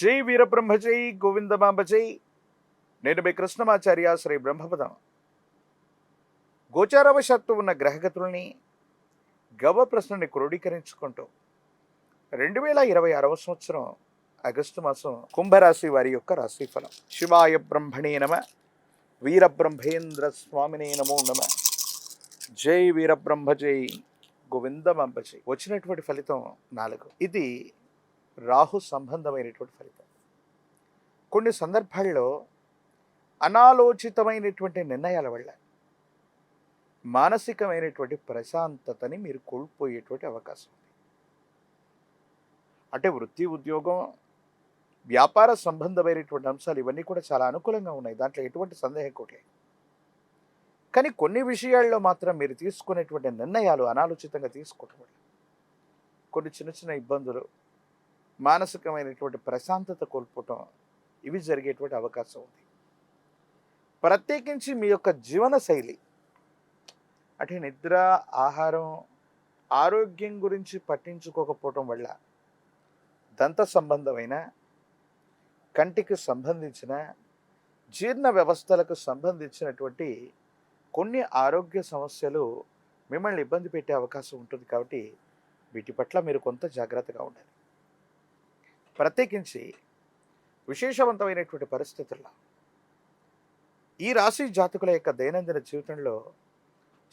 జై వీరబ్రహ్మ జై గోవిందమాంబ జై. నేను మీ కృష్ణమాచార్య శ్రీ బ్రహ్మపదం. గోచారవశాత్తు ఉన్న గ్రహగతుల్ని గవ ప్రశ్నని క్రోడీకరించుకుంటూ 2026 సంవత్సరం ఆగస్టు మాసం కుంభరాశి వారి యొక్క రాశిఫలం. శివాయ బ్రహ్మణే నమ, వీరబ్రహ్మేంద్ర స్వామినే నమో నమ. జై వీరబ్రహ్మ జై గోవిందమాంబ జై. వచ్చినటువంటి ఫలితం 4. ఇది రాహు సంబంధమైనటువంటి ఫలితం. కొన్ని సందర్భాల్లో అనాలోచితమైనటువంటి నిర్ణయాల వల్ల మానసికమైనటువంటి ప్రశాంతతని మీరు కోల్పోయేటువంటి అవకాశం ఉంది. అంటే వృత్తి, ఉద్యోగం, వ్యాపార సంబంధమైనటువంటి అంశాలు ఇవన్నీ కూడా చాలా అనుకూలంగా ఉన్నాయి, దాంట్లో ఎటువంటి సందేహం కూడా లేదు. కానీ కొన్ని విషయాల్లో మాత్రం మీరు తీసుకునేటువంటి నిర్ణయాలు అనాలోచితంగా తీసుకోవటం వల్ల కొన్ని చిన్న చిన్న ఇబ్బందులు, మానసికమైనటువంటి ప్రశాంతత కోల్పోవటం ఇవి జరిగేటువంటి అవకాశం ఉంది. ప్రత్యేకించి మీ యొక్క జీవన శైలి అంటే నిద్ర, ఆహారం, ఆరోగ్యం గురించి పట్టించుకోకపోవటం వల్ల దంత సంబంధమైన, కంటికి సంబంధించిన, జీర్ణ వ్యవస్థలకు సంబంధించినటువంటి కొన్ని ఆరోగ్య సమస్యలు మిమ్మల్ని ఇబ్బంది పెట్టే అవకాశం ఉంటుంది. కాబట్టి వీటి పట్ల మీరు కొంత జాగ్రత్తగా ఉండాలి. ప్రత్యేకించి విశేషవంతమైనటువంటి పరిస్థితుల్లో ఈ రాశి జాతకుల యొక్క దైనందిన జీవితంలో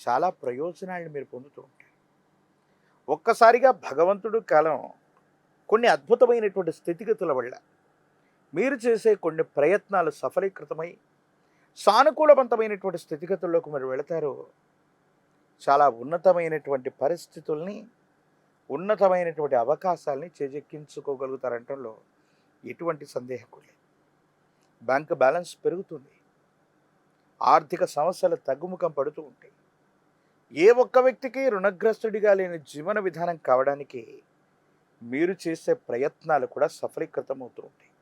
చాలా ప్రయోజనాలను మీరు పొందుతూ ఉంటారు. ఒక్కసారిగా భగవంతుడు కాలం కొన్ని అద్భుతమైనటువంటి స్థితిగతుల వల్ల మీరు చేసే కొన్ని ప్రయత్నాలు సఫలీకృతమై సానుకూలవంతమైనటువంటి స్థితిగతుల్లోకి మీరు వెళతారు. చాలా ఉన్నతమైనటువంటి పరిస్థితుల్ని, ఉన్నతమైనటువంటి అవకాశాలని చేజెక్కించుకోగలుగుతారంటంలో ఎటువంటి సందేహం లేదు. బ్యాంక్ బ్యాలెన్స్ పెరుగుతుంది, ఆర్థిక సమస్యలు తగ్గుముఖం పడుతూ ఉంటాయి. ఏ ఒక్క వ్యక్తికి రుణగ్రస్తుడిగా లేని జీవన విధానం కావడానికి మీరు చేసే ప్రయత్నాలు కూడా సఫలీకృతం అవుతూ ఉంటాయి.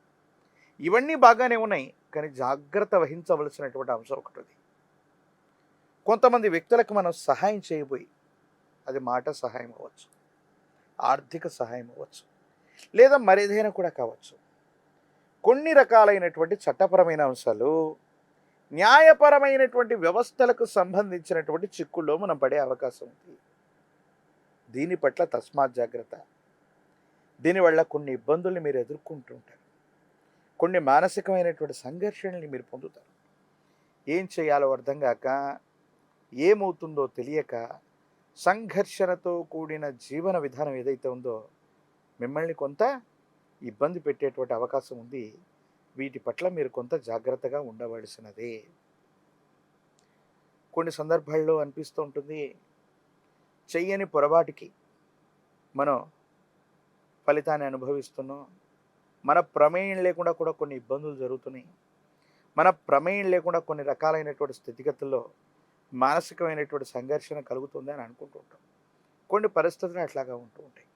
ఇవన్నీ బాగానే ఉన్నాయి, కానీ జాగ్రత్త వహించవలసినటువంటి అంశం ఒకటి ఉంది. కొంతమంది వ్యక్తులకు మనం సహాయం చేయబోయి, అది మాట సహాయం అవ్వచ్చు, ఆర్థిక సహాయం అవ్వచ్చు, లేదా మరేదైనా కూడా కావచ్చు. కొన్ని రకాలైనటువంటి చట్టపరమైన అంశాలు, న్యాయపరమైనటువంటి వ్యవస్థలకు సంబంధించినటువంటి చిక్కుల్లో మనం పడే అవకాశం ఉంది. దీని పట్ల తస్మాత్ జాగ్రత్త. దీనివల్ల కొన్ని ఇబ్బందుల్ని మీరు ఎదుర్కొంటుంటారు, కొన్ని మానసికమైనటువంటి సంఘర్షణల్ని మీరు పొందుతారు. ఏం చేయాలో అర్థం కాక, ఏమవుతుందో తెలియక, సంఘర్షణతో కూడిన జీవన విధానం ఏదైతే ఉందో మిమ్మల్ని కొంత ఇబ్బంది పెట్టేటువంటి అవకాశం ఉంది. వీటి పట్ల మీరు కొంత జాగ్రత్తగా ఉండవలసినదే. కొన్ని సందర్భాల్లో అనిపిస్తూ ఉంటుంది, చెయ్యని పొరపాటుకి మనం ఫలితాన్ని అనుభవిస్తున్నాం. మన ప్రమేయం లేకుండా కూడా కొన్ని ఇబ్బందులు జరుగుతున్నాయి. మన ప్రమేయం లేకుండా కొన్ని రకాలైనటువంటి స్థితిగతుల్లో మానసికమైనటువంటి సంఘర్షణ కలుగుతుంది అని అనుకుంటూ ఉంటాం. కొన్ని పరిస్థితులు అట్లాగా ఉంటూ ఉంటాయి.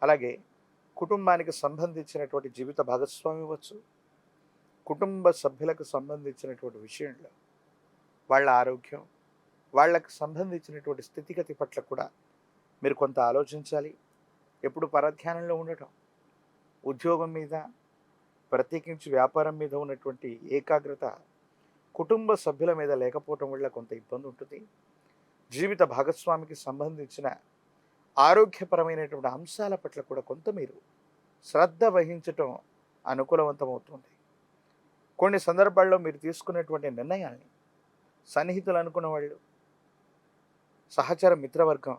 అలాగే కుటుంబానికి సంబంధించినటువంటి జీవిత భాగస్వామి అవ్వచ్చు, కుటుంబ సభ్యులకు సంబంధించినటువంటి విషయంలో వాళ్ళ ఆరోగ్యం, వాళ్ళకు సంబంధించినటువంటి స్థితిగతి పట్ల కూడా మీరు కొంత ఆలోచించాలి. ఎప్పుడు పరధ్యానంలో ఉండటం, ఉద్యోగం మీద, ప్రత్యేకించి వ్యాపారం మీద ఉన్నటువంటి ఏకాగ్రత కుటుంబ సభ్యుల మీద లేకపోవటం వల్ల కొంత ఇబ్బంది ఉంటుంది. జీవిత భాగస్వామికి సంబంధించిన ఆరోగ్యపరమైనటువంటి అంశాల పట్ల కూడా కొంత మీరు శ్రద్ధ వహించటం అనుకూలవంతమవుతుంది. కొన్ని సందర్భాల్లో మీరు తీసుకునేటువంటి నిర్ణయాల్ని సన్నిహితులు అనుకున్న వాళ్ళు, సహచర మిత్రవర్గం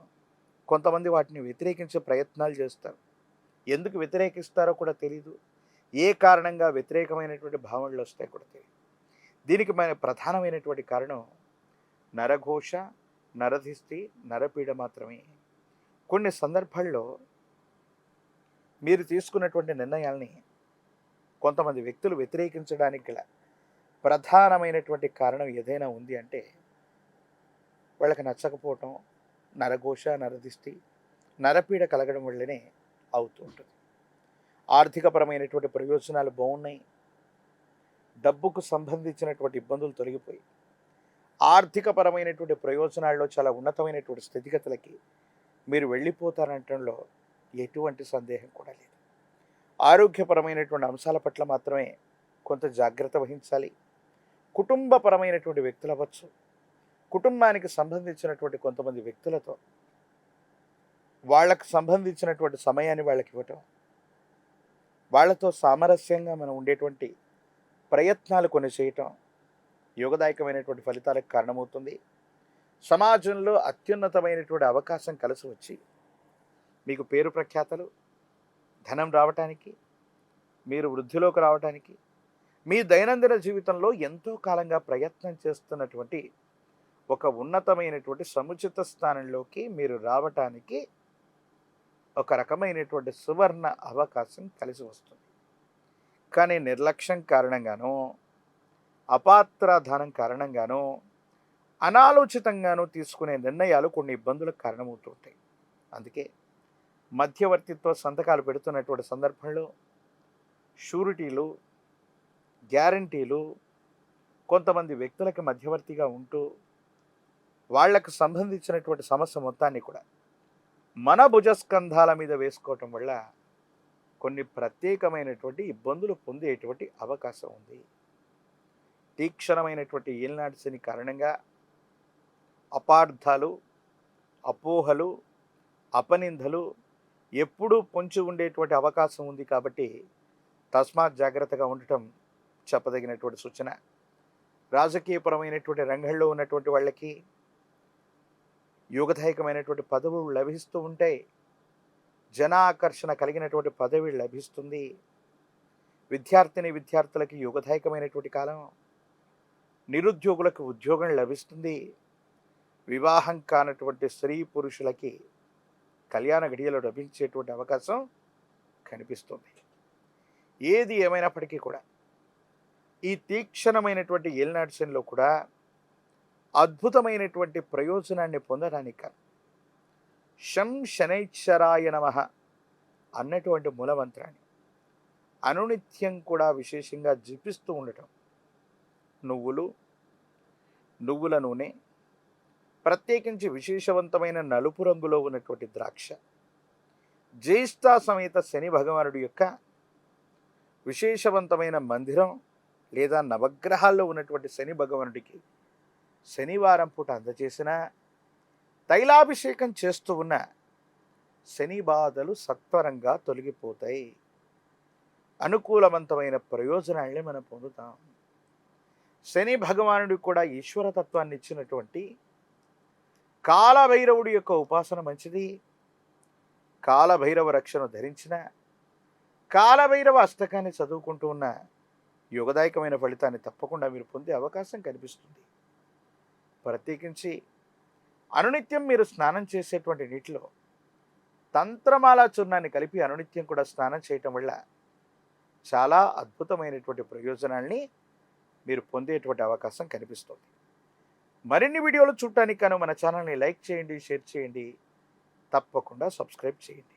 కొంతమంది వాటిని వ్యతిరేకించే ప్రయత్నాలు చేస్తారు. ఎందుకు వ్యతిరేకిస్తారో కూడా తెలియదు, ఏ కారణంగా వ్యతిరేకమైనటువంటి భావనలు వస్తాయి కూడా తెలియదు. దీనికి మన ప్రధానమైనటువంటి కారణం నరఘోష, నరధిష్టి, నరపీడ మాత్రమే. కొన్ని సందర్భాల్లో మీరు తీసుకున్నటువంటి నిర్ణయాల్ని కొంతమంది వ్యక్తులు వ్యతిరేకించడానికి గల ప్రధానమైనటువంటి కారణం ఏదైనా ఉంది అంటే వాళ్ళకి నచ్చకపోవటం, నరఘోష, నరదిష్టి, నరపీడ కలగడం వల్లనే అవుతూ ఉంటుంది. ఆర్థికపరమైనటువంటి ప్రయోజనాలు బాగున్నాయి, డబ్బుకు సంబంధించినటువంటి ఇబ్బందులు తొలగిపోయి ఆర్థికపరమైనటువంటి ప్రయోజనాల్లో చాలా ఉన్నతమైనటువంటి స్థితిగతులకి మీరు వెళ్ళిపోతారంటంలో ఎటువంటి సందేహం కూడా లేదు. ఆరోగ్యపరమైనటువంటి అంశాల పట్ల మాత్రమే కొంత జాగ్రత్త వహించాలి. కుటుంబపరమైనటువంటి వ్యక్తులు అవ్వచ్చు, కుటుంబానికి సంబంధించినటువంటి కొంతమంది వ్యక్తులతో వాళ్ళకు సంబంధించినటువంటి సమయాన్ని వాళ్ళకి ఇవ్వటం, వాళ్ళతో సామరస్యంగా మనం ఉండేటువంటి ప్రయత్నాలు కొన్ని చేయటం యోగదాయకమైనటువంటి ఫలితాలకు కారణమవుతుంది. సమాజంలో అత్యున్నతమైనటువంటి అవకాశం కలిసి వచ్చి మీకు పేరు ప్రఖ్యాతలు, ధనం రావటానికి, మీరు వృద్ధిలోకి రావటానికి, మీ దైనందిన జీవితంలో ఎంతో కాలంగా ప్రయత్నం చేస్తున్నటువంటి ఒక ఉన్నతమైనటువంటి సముచిత స్థానంలోకి మీరు రావటానికి ఒక రకమైనటువంటి సువర్ణ అవకాశం కలిసి వస్తుంది. కానీ నిర్లక్ష్యం కారణంగానో, అపాత్రాధానం కారణంగానో, అనాలోచితంగానూ తీసుకునే నిర్ణయాలు కొన్ని ఇబ్బందులకు కారణమవుతుంటాయి. అందుకే మధ్యవర్తిత్వ సంతకాలు పెడుతున్నటువంటి సందర్భంలో షూరిటీలు, గ్యారంటీలు కొంతమంది వ్యక్తులకు మధ్యవర్తిగా ఉంటూ వాళ్లకు సంబంధించినటువంటి సమస్య మొత్తాన్ని కూడా మన భుజస్కంధాల మీద వేసుకోవటం వల్ల కొన్ని ప్రత్యేకమైనటువంటి ఇబ్బందులు పొందేటువంటి అవకాశం ఉంది. తీక్షణమైనటువంటి ఏలినాటి శని కారణంగా అపార్థాలు, అపోహలు, అపనిందలు ఎప్పుడూ పొంచి ఉండేటువంటి అవకాశం ఉంది. కాబట్టి తస్మాత్ జాగ్రత్తగా ఉండటం చెప్పదగినటువంటి సూచన. రాజకీయపరమైనటువంటి రంగంలో ఉన్నటువంటి వాళ్ళకి యోగదాయకమైనటువంటి పదవులు లభిస్తూ ఉంటాయి. జనాకర్షణ కలిగినటువంటి పదవి లభిస్తుంది. విద్యార్థులకి యోగదాయకమైనటువంటి కాలం. నిరుద్యోగులకు ఉద్యోగం లభిస్తుంది. వివాహం కానటువంటి స్త్రీ పురుషులకి కళ్యాణ గడియలు లభించేటువంటి అవకాశం కనిపిస్తుంది. ఏది ఏమైనప్పటికీ కూడా ఈ తీక్షణమైనటువంటి ఏలినాటి శనిలో కూడా అద్భుతమైనటువంటి ప్రయోజనాన్ని పొందడానికి శం శనైశ్వరాయ నమః అన్నటువంటి మూలమంత్రాన్ని అనునిత్యం కూడా విశేషంగా జపిస్తూ ఉండటం, నువ్వుల నూనె, ప్రత్యేకించి విశేషవంతమైన నలుపు రంగులో ఉన్నటువంటి ద్రాక్ష, జ్యేష్ఠ సమేత శని భగవానుడి యొక్క విశేషవంతమైన మందిరం లేదా నవగ్రహాల్లో ఉన్నటువంటి శని భగవానుడికి శనివారం పూట అందజేసిన తైలాభిషేకం చేస్తూ ఉన్న శని బాధలు సత్వరంగా తొలగిపోతాయి. అనుకూలవంతమైన ప్రయోజనాల్ని మనం పొందుతాం. శని భగవానుడికి కూడా ఈశ్వరతత్వాన్ని ఇచ్చినటువంటి కాలభైరవుడి యొక్క ఉపాసన మంచిది. కాలభైరవ రక్షను ధరించిన, కాలభైరవ అష్టకాన్ని చదువుకుంటూ ఉన్న యోగదాయకమైన ఫలితాన్ని తప్పకుండా మీరు పొందే అవకాశం కనిపిస్తుంది. ప్రత్యేకించి అనునిత్యం మీరు స్నానం చేసేటువంటి నీటిలో తంత్రమాల చూర్ణాన్ని కలిపి అనునిత్యం కూడా స్నానం చేయటం వల్ల చాలా అద్భుతమైనటువంటి ప్రయోజనాల్ని మీరు పొందేటువంటి అవకాశం కనిపిస్తుంది. మరిన్ని వీడియోలు చూడటానికి గాను మన ఛానల్ని లైక్ చేయండి, షేర్ చేయండి, తప్పకుండా సబ్స్క్రైబ్ చేయండి.